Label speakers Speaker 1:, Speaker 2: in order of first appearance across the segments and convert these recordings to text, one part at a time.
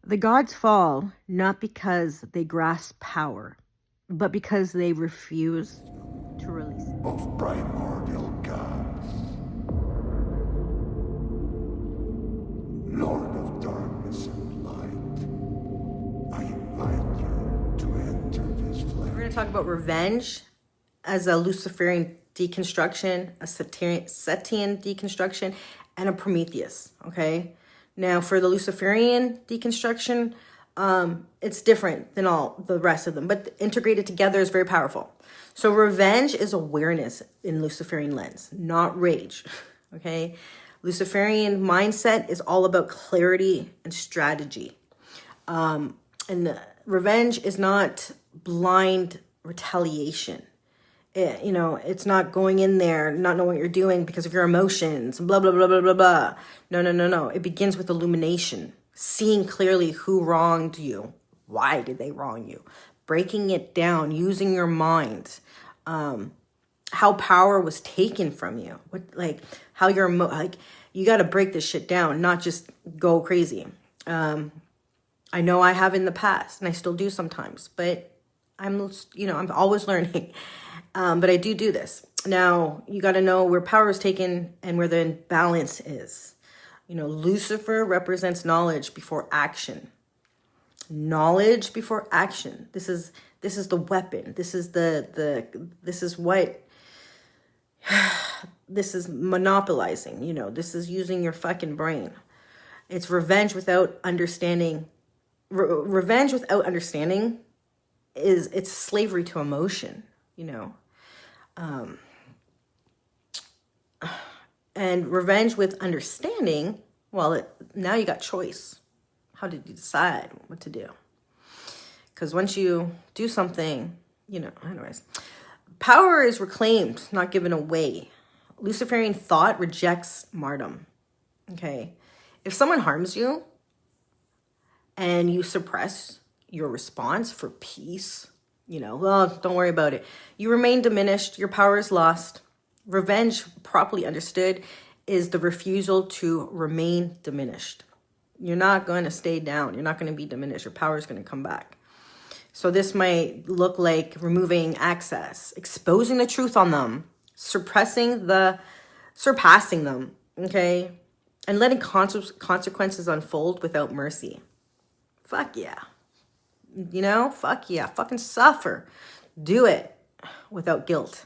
Speaker 1: The gods fall not because they grasp power, but because they refuse to release it.
Speaker 2: Of primordial gods, Lord of darkness and light, I invite you to enter this flesh.
Speaker 1: We're going to talk about revenge as a Luciferian deconstruction, a Setian deconstruction, and a Prometheus, okay? Now, for the Luciferian deconstruction, it's different than all the rest of them, but integrated together is very powerful. So revenge is awareness in Luciferian lens, not rage, okay? Luciferian mindset is all about clarity and strategy. And revenge is not blind retaliation. It's not going in there, not knowing what you're doing because of your emotions, blah, blah, blah, blah, blah, blah. No. It begins with illumination, seeing clearly who wronged you. Why did they wrong you? Breaking it down, using your mind, how power was taken from you. How you're, you got to break this shit down, not just go crazy. I know I have in the past and I still do sometimes, but I'm always learning. But I do this. Now, you got to know where power is taken and where the imbalance is. Lucifer represents knowledge before action. Knowledge before action. This is the weapon. This is this is monopolizing. This is using your fucking brain. It's revenge without understanding. Revenge without understanding it's slavery to emotion. And revenge with understanding, now you got choice. How did you decide what to do? Because once you do something, anyways, power is reclaimed, not given away. Luciferian thought rejects martyrdom. Okay. If someone harms you and you suppress your response for peace, don't worry about it. You remain diminished. Your power is lost. Revenge, properly understood, is the refusal to remain diminished. You're not going to stay down. You're not going to be diminished. Your power is going to come back. So this might look like removing access, exposing the truth on them, surpassing them, okay? And letting consequences unfold without mercy. Fuck yeah. Fuck yeah, fucking suffer. Do it without guilt.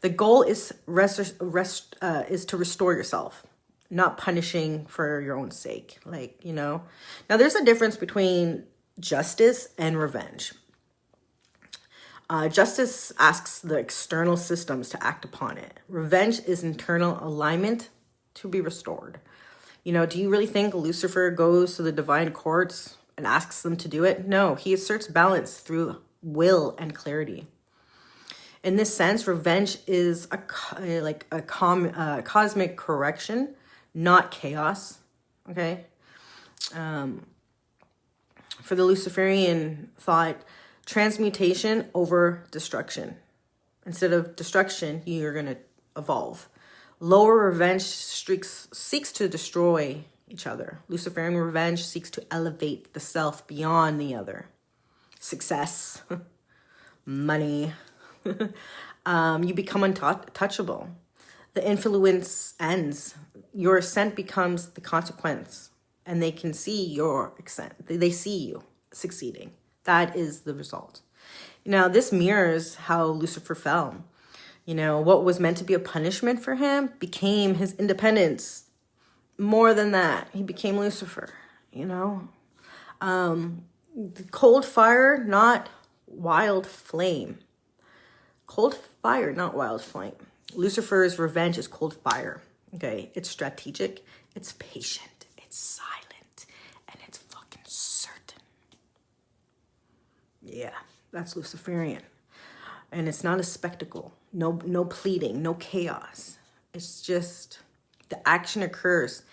Speaker 1: The goal is to restore yourself, not punishing for your own sake. Now there's a difference between justice and revenge. Justice asks the external systems to act upon it. Revenge is internal alignment to be restored. Do you really think Lucifer goes to the divine courts and asks them to do it? No, he asserts balance through will and clarity. In this sense, revenge is a cosmic correction, not chaos. Okay. For the Luciferian thought, transmutation over destruction. Instead of destruction, you're going to evolve. Lower revenge seeks to destroy each other. Luciferian revenge seeks to elevate the self beyond the other. Success, money, you become untouchable. The influence ends. Your ascent becomes the consequence, and they can see your ascent. They see you succeeding. That is the result. This mirrors how Lucifer fell. What was meant to be a punishment for him became his independence. More than that, he became Lucifer, Cold fire, not wild flame. Cold fire, not wild flame. Lucifer's revenge is cold fire, okay? It's strategic, it's patient, it's silent, and it's fucking certain. Yeah, that's Luciferian. And it's not a spectacle. No pleading, no chaos. It's just the action occurs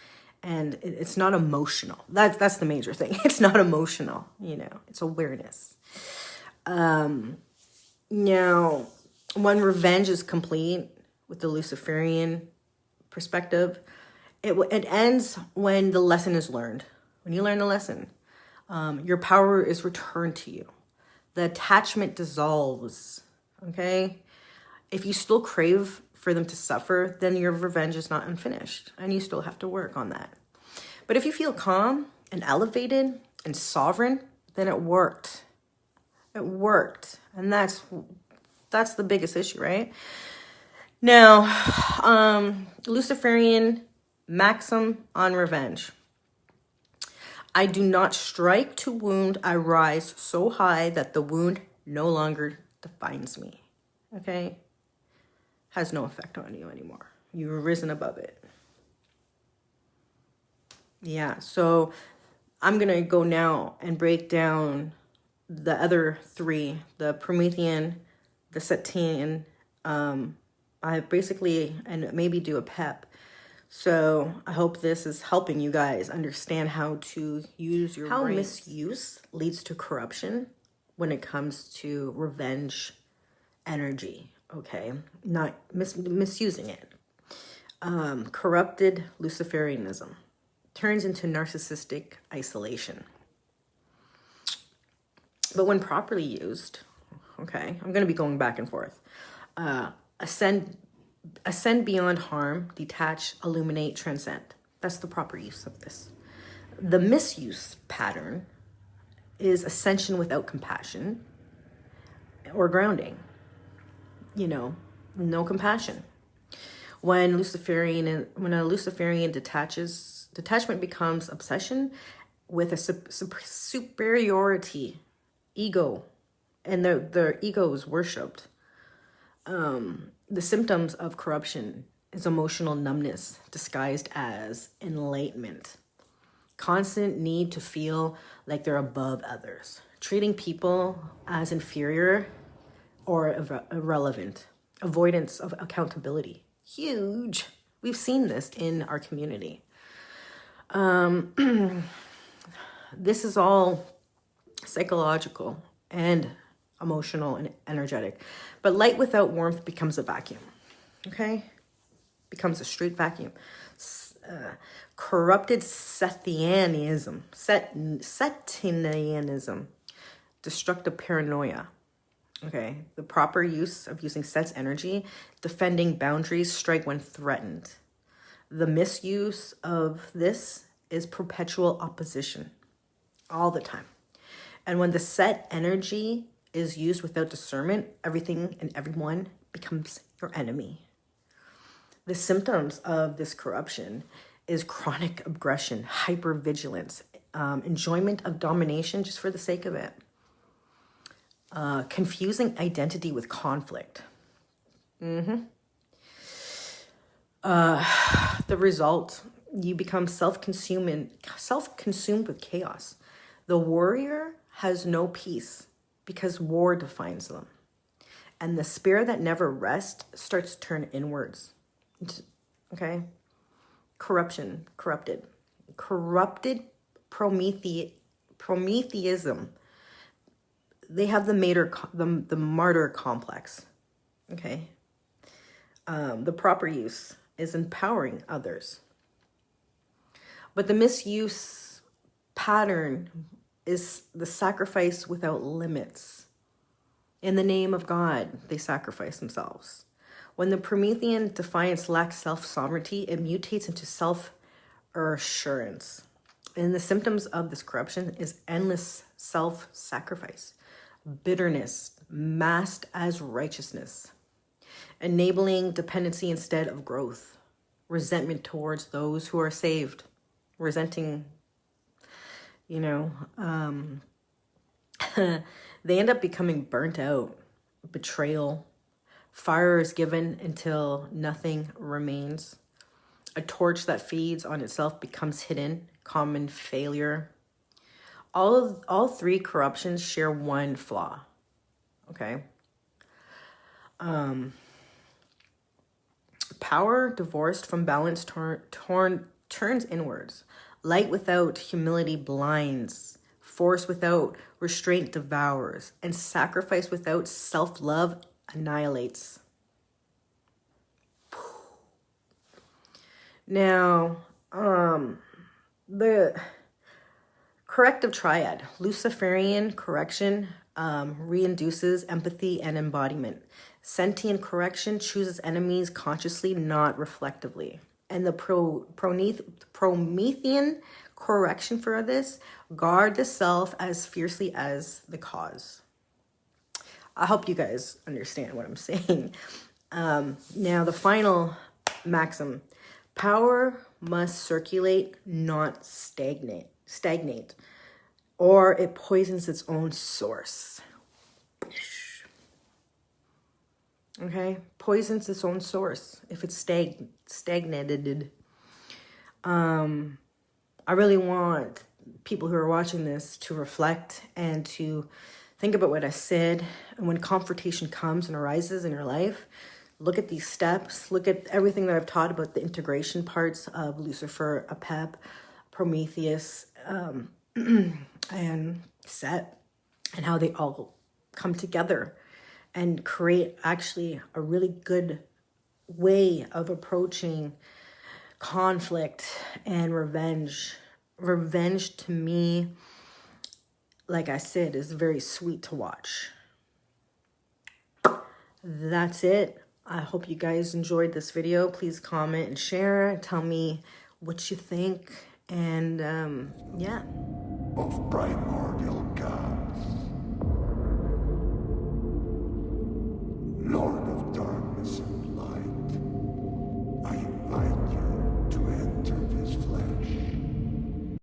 Speaker 1: and it's not emotional. That's the major thing. It's not emotional, it's awareness. Now, when revenge is complete with the Luciferian perspective, it ends when the lesson is learned. When you learn the lesson, Your power is returned to you. The attachment dissolves, okay? If you still crave for them to suffer, then your revenge is not unfinished, and you still have to work on that. But if you feel calm and elevated and sovereign, then it worked. It worked. And that's the biggest issue, right? Now, Luciferian maxim on revenge. I do not strike to wound, I rise so high that the wound no longer defines me. Okay? Has no effect on you anymore. You've risen above it. Yeah, so I'm going to go now and break down the other three, the Promethean, the Setian. I basically, and maybe do a pep. So I hope this is helping you guys understand how to use your brains. How misuse leads to corruption when it comes to revenge energy, okay? Not misusing it. Corrupted Luciferianism turns into narcissistic isolation. But when properly used, okay, I'm going to be going back and forth. Ascend beyond harm, detach, illuminate, transcend. That's the proper use of this. The misuse pattern is ascension without compassion or grounding. You know, no compassion. When a Luciferian detachment becomes obsession with a superiority, ego, and their ego is worshipped. The symptoms of corruption is emotional numbness disguised as enlightenment. Constant need to feel like they're above others. Treating people as inferior or irrelevant. Avoidance of accountability. Huge. We've seen this in our community. This is all psychological and emotional and energetic. But light without warmth becomes a vacuum. Okay? Becomes a straight vacuum. Corrupted Setianism. Setianism. Destructive paranoia. Okay? The proper use of using Set's energy. Defending boundaries. Strike when threatened. The misuse of this is perpetual opposition. All the time. And when the Set energy is used without discernment, everything and everyone becomes your enemy. The symptoms of this corruption is chronic aggression, hypervigilance, enjoyment of domination just for the sake of it, confusing identity with conflict. The result, you become self-consumed with chaos. The warrior has no peace because war defines them. And the spirit that never rests starts to turn inwards. Okay? Corrupted Prometheism. They have the martyr complex. Okay? The proper use is empowering others. But the misuse pattern is the sacrifice without limits. In the name of God, they sacrifice themselves. When the Promethean defiance lacks self-sovereignty, it mutates into self-assurance. And the symptoms of this corruption is endless self-sacrifice, bitterness masked as righteousness, enabling dependency instead of growth, resentment towards those who are saved, resenting, they end up becoming burnt out, betrayal. Fire is given until nothing remains. A torch that feeds on itself becomes hidden, common failure. All three corruptions share one flaw. Okay. Power divorced from balance turns inwards. Light without humility blinds. Force without restraint devours. And sacrifice without self-love annihilates. Now, the corrective triad. Luciferian correction reinduces empathy and embodiment. Setian correction chooses enemies consciously, not reflectively. And the Promethean correction for this, guard the self as fiercely as the cause. I hope you guys understand what I'm saying. Now, the final maxim. Power must circulate, not stagnate, or it poisons its own source. Okay? Poisons its own source if it's stagnated. I really want people who are watching this to reflect and to think about what I said. And when confrontation comes and arises in your life, look at these steps. Look at everything that I've taught about the integration parts of Lucifer, Apep, Prometheus, and Set, and how they all come together and create actually a really good way of approaching conflict and revenge. Revenge to me, like I said, is very sweet to watch. That's it. I hope you guys enjoyed this video. Please comment and share. Tell me what you think. And yeah.
Speaker 2: Of primordial